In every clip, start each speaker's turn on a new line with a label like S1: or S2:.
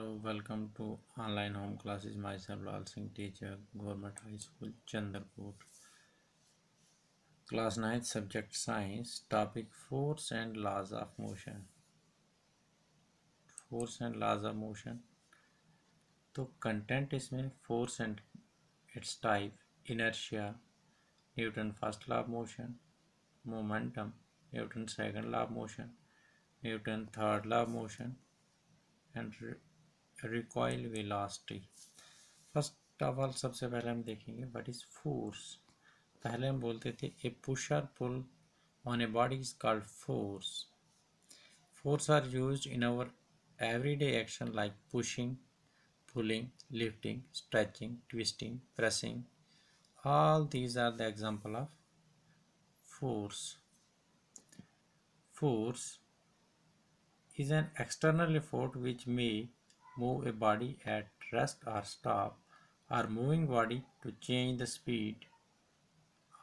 S1: Hello, welcome to online home classes. Myself Lal Singh, teacher, Government High School, Chandrapur. Class 9th subject Science. Topic Force and Laws of Motion. Force and Laws of Motion. तो content इसमें force and it's type, inertia, Newton first law of motion, momentum, Newton second law of motion, Newton third law of motion and recoil velocity. First of all सबसे पहले हम देखेंगे what is force. पहले हम बोलते थे a push or pull on a body is called force. Force are used in our everyday action like pushing, pulling, lifting, stretching, twisting, pressing. All these are the example of force. Force is an external effort which may move a body at rest or stop, or moving body to change the speed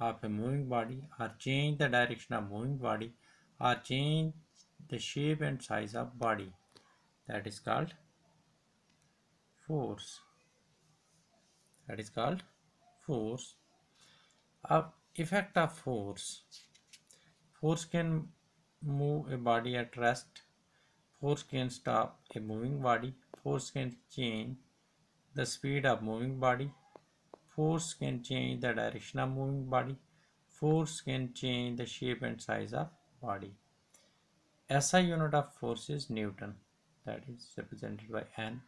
S1: of a moving body, or change the direction of moving body, or change the shape and size of body. That is called force. That is called force. Effect of force. Force can move a body at rest. Force can stop a moving body. Force can change the speed of moving body. Force can change the direction of moving body. Force can change the shape and size of body. SI unit of force is Newton. That is represented by N.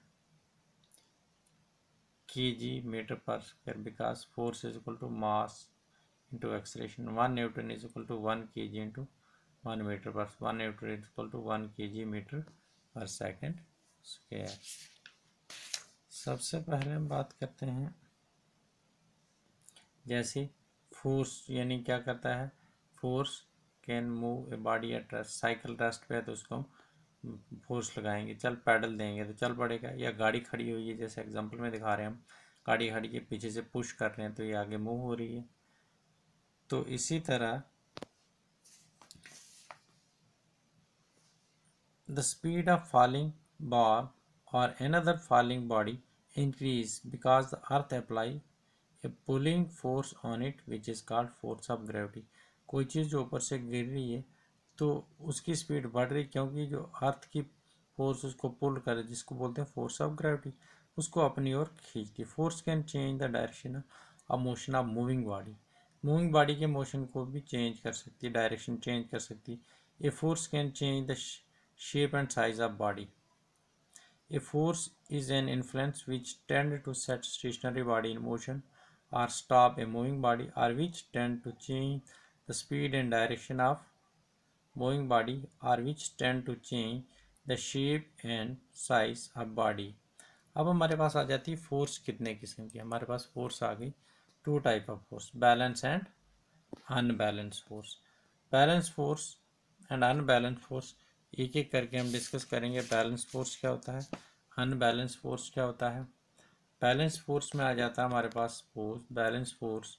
S1: kg meter per square, because force is equal to mass into acceleration. 1 Newton is equal to 1 kg into 1 meter per 1 Newton is equal to 1 kg meter per second square. सबसे पहले हम बात करते हैं जैसे force यानी क्या करता है। Force can move a body at rest. Cycle rest पे है तो उसको हम फोर्स लगाएंगे, चल पैडल देंगे तो चल पड़ेगा। या गाड़ी खड़ी हुई है जैसे एग्जांपल में दिखा रहे हैं हम, गाड़ी खड़ी के पीछे से पुश कर रहे हैं तो ये आगे मूव हो रही है। तो इसी तरह the speed of falling ball or another falling body increase because the earth apply a pulling force on it which is called force of gravity. कोई चीज़ जो ऊपर से गिर रही है तो उसकी स्पीड बढ़ रही क्योंकि जो अर्थ की फोर्स उसको पुल करे जिसको बोलते हैं फोर्स ऑफ ग्रेविटी, उसको अपनी ओर खींचती। Force can change the direction of motion of moving body. Moving body के मोशन को भी चेंज कर सकती है, डायरेक्शन चेंज कर सकती है। A force can change the shape and size of body. A force is an influence which tend to set stationary body in motion or stop a moving body, or which tend to change the speed and direction of moving body, or which tend to change the shape and size of body. अब हमारे पास आ जाती है force कितने किस्म की। हमारे पास फोर्स आ गई two type of force, balance and unbalance force. Balance force and unbalance force एक एक करके हम डिस्कस करेंगे। बैलेंस फोर्स क्या होता है, अनबैलेंस फोर्स क्या होता है। बैलेंस फोर्स में आ जाता है हमारे पास force, balance force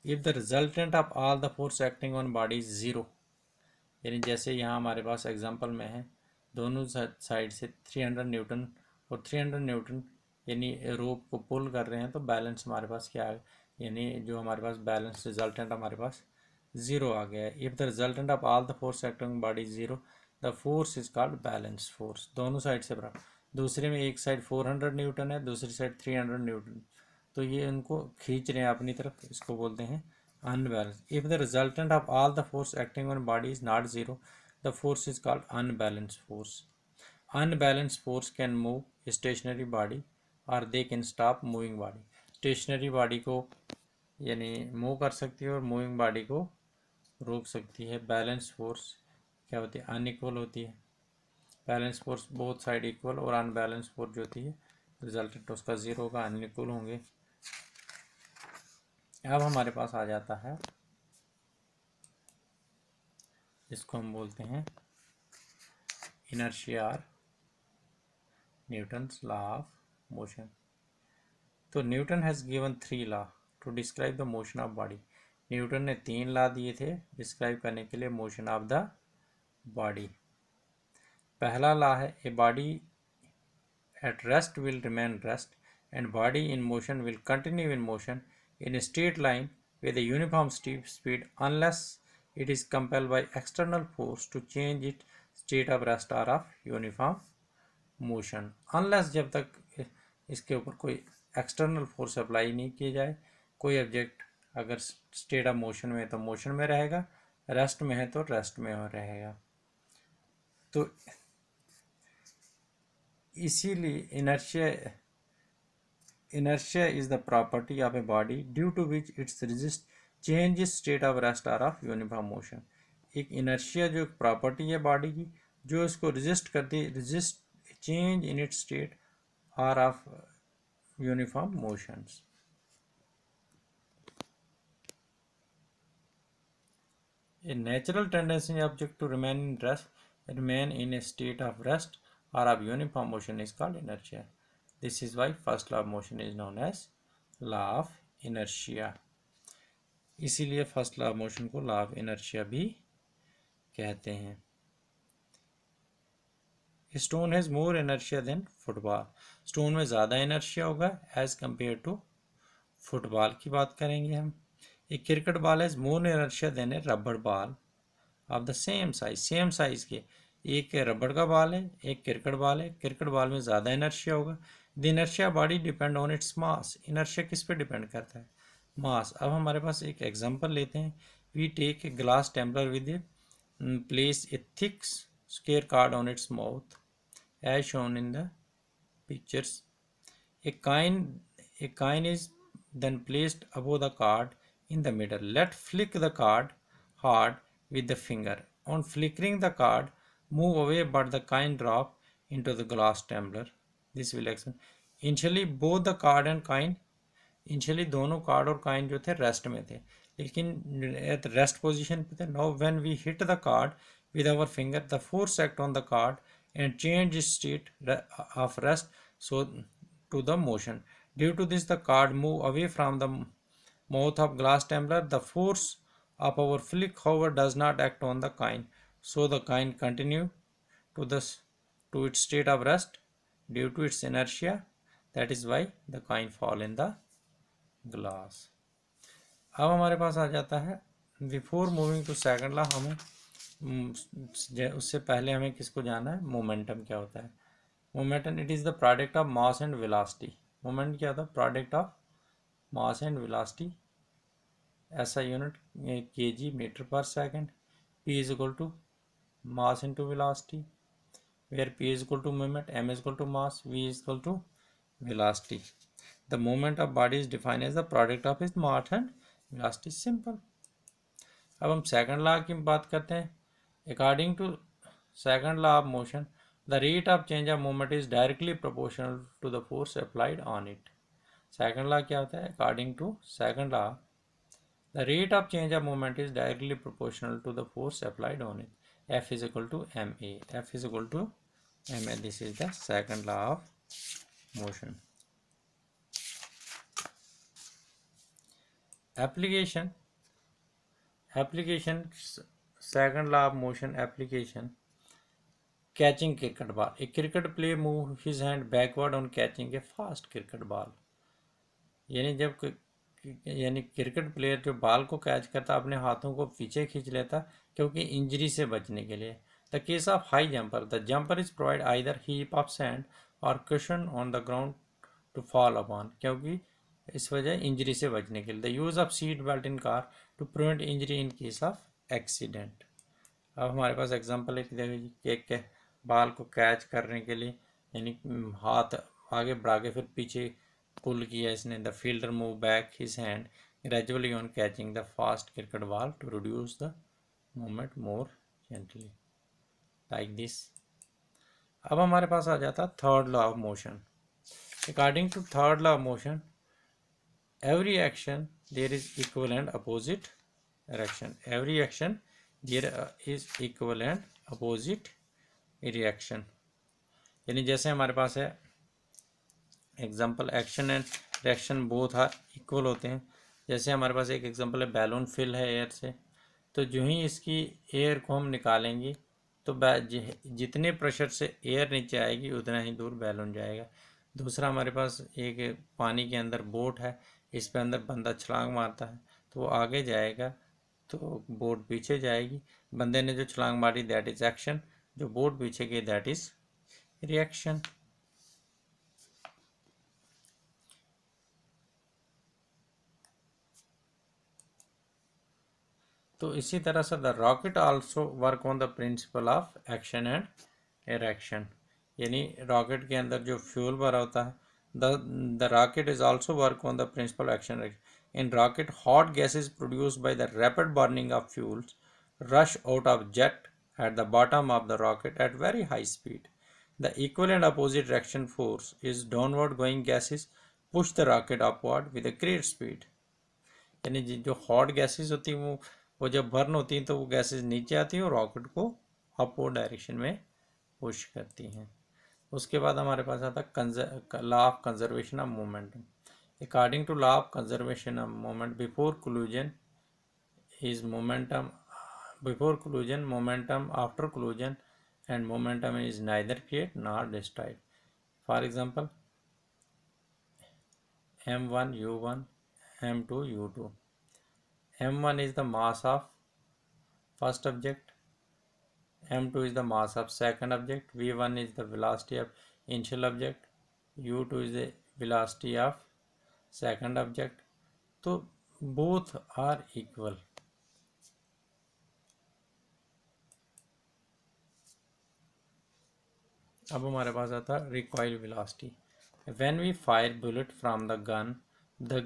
S1: if the resultant of all the force acting on body is zero. यानी जैसे यहाँ हमारे पास एग्जांपल में है, दोनों साइड से 300 न्यूटन और 300 न्यूटन यानी रोप को पुल कर रहे हैं, तो बैलेंस हमारे पास क्या है, यानी जो हमारे पास बैलेंस रिजल्टेंट हमारे पास जीरो आ गया है। If the resultant of all the force acting on body is zero, the force is called balance force. दोनों साइड से बराबर। दूसरे में एक साइड 400 न्यूटन है, दूसरी साइड 300 न्यूटन, तो ये उनको खींच रहे हैं अपनी तरफ, इसको बोलते हैं unbalance. If the resultant of all the force acting on body is not zero, the force is called unbalance force. Unbalance force can move stationary body और they can stop moving body. Stationary body को यानी move कर सकती है और moving body को रोक सकती है। बैलेंस फोर्स क्या होती है, अनइक्वल होती है। Balance force both side equal, और अनबैलेंस फोर्स जो होती है रिजल्टेंट उसका जीरो होगा, अनइक्वल होंगे। अब हमारे पास आ जाता है जिसको हम बोलते हैं इनर्शिया और न्यूटन्स लॉ ऑफ मोशन। तो Newton has given 3 law to describe the motion of body. Newton ने 3 लॉ दिए थे डिस्क्राइब करने के लिए मोशन ऑफ द बॉडी। पहला लॉ है a body at rest will remain rest, and body in motion will continue in motion in a straight line with a uniform speed unless it is compelled by external force to change its state of rest or of uniform motion. Unless जब तक इसके ऊपर कोई external force apply नहीं किया जाए, कोई object अगर स्टेट ऑफ मोशन में है तो मोशन में रहेगा, रेस्ट में है तो रेस्ट में रहेगा. तो इसीलिए inertia is the property of a body due to which its resist changes state of rest or of uniform motion. एक inertia जो प्रॉपर्टी है बॉडी की जो इसको resist करती है, resist change in its state or of uniform motions. A natural tendency object to remain in a state of rest or of uniform motion is called inertia. This is why first law of motion is known as law of inertia. इसीलिए first law of motion को law of inertia भी कहते हैं. Stone has more inertia than football. Stone में ज़्यादा inertia होगा as compare to football की बात करेंगे हम. एक cricket ball has more inertia than a rubber ball of the same size के. एक रबड़ का बॉल है, एक क्रिकेट बॉल है. क्रिकेट बॉल में ज़्यादा इनर्शिया होगा. The inertia body depend on its mass. Inertia किस पे डिपेंड करता है? मास. अब हमारे पास एक एग्जांपल लेते हैं. We take a glass tumbler with a place a thick square card on its mouth as shown in the pictures. A coin is then placed above the card in the middle. Let flick the card hard with the finger. On flickering the card, move away but the coin drop into the glass tumbler. This will explain. Initially both the card and coin, initially दोनों card और coin जो थे rest में थे, लेकिन rest position पे थे. Now when we hit the card with our finger, the force act on the card and change its state of rest so to the motion. Due to this, the card move away from the mouth of glass tumbler. The force of our flick, however, does not act on the coin, so the coin continue to its state of rest due to its inertia. That is why the coin fall in the glass. अब हमारे पास आ जाता है before moving to second law. हमें उससे पहले हमें किसको जाना है? मोमेंटम क्या होता है? Momentum it is the product of mass and velocity. Moment क्या होता है? Product of mass and velocity. ऐसा unit kg metre per second. p is equal to mass into velocity, where p is equal to moment, m is equal to mass, v is equal to velocity. The moment of body is defined as the product of is mass and velocity. Simple. अब हम second law की बात करते हैं. According to second law of motion, the rate of change of moment is directly proportional to the force applied on it. Second law क्या होता है? According to second law, the rate of change of moment is directly proportional to the force applied on it. F is equal to ma. F is equal to ma. This is the second law of motion. Application. Second law of motion application. Catching cricket ball. A cricket player move his hand backward on catching a fast cricket ball. यानी cricket player जो ball को catch करता अपने हाथों को पीछे खींच लेता क्योंकि इंजरी से बचने के लिए. The case of high jumper, the jumper is provide either heap of sand or cushion on the ground to fall upon, क्योंकि इस वजह इंजरी से बचने के लिए. The use of seat belt in car to prevent injury in case of accident. अब हमारे पास example है कि बाल को कैच करने के लिए यानी हाथ आगे बढ़ा के फिर पीछे पुल किया इसने. The fielder move back his hand gradually on catching the fast cricket ball to reduce the movement more gently like this. अब हमारे पास आ जाता third law of motion. According to third law of motion, every action there is equal and opposite reaction. Every action there is equal and opposite reaction. यानी जैसे हमारे पास है example, action and reaction both are equal होते हैं. जैसे हमारे पास एक एग्जांपल है, बैलून फिल है एयर से, तो जो ही इसकी एयर को हम निकालेंगे तो जितने प्रेशर से एयर नीचे आएगी उतना ही दूर बैलून जाएगा। दूसरा हमारे पास एक पानी के अंदर बोट है, इस पे अंदर बंदा छलांग मारता है तो वो आगे जाएगा, तो बोट पीछे जाएगी। बंदे ने जो छलांग मारी दैट इज एक्शन, जो बोट पीछे गई दैट इज रिएक्शन। तो इसी तरह से the rocket also work on the principle of action and reaction, यानी रॉकेट के अंदर जो फ्यूल भरा होता है, the rocket is also work on the principle action. In rocket hot gases produced by the rapid burning of fuels rush out of jet at the bottom of the rocket at very high speed. The equal and opposite reaction force is downward going gases push the rocket upward with a great speed. यानी जो hot gases होती हैं वो जब burn होती हैं तो वो गैसेस नीचे आती हैं और रॉकेट को अपवर्ड डायरेक्शन में पुश करती हैं। उसके बाद हमारे पास आता है law of conservation of momentum. According to law of conservation of moment before collision is momentum before collision, momentum after collision, and momentum is neither created nor destroyed. For example, m1 u1 m2 u2. m1 is the mass of first object, m2 is the mass of second object, v1 is the velocity of initial object, u2 is the velocity of second object. So both are equal. अब हमारे पास आता है recoil velocity. When we fire bullet from the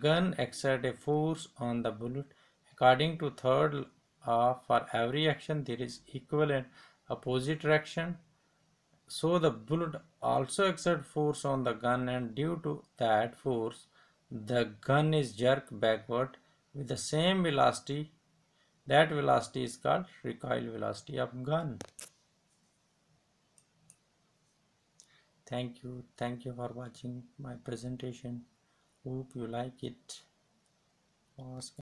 S1: gun exert a force on the bullet according to third law for every action there is equal and opposite reaction, so the bullet also exert force on the gun and due to that force the gun is jerked backward with the same velocity. That velocity is called recoil velocity of gun. Thank you for watching my presentation. Hope you like it. Ask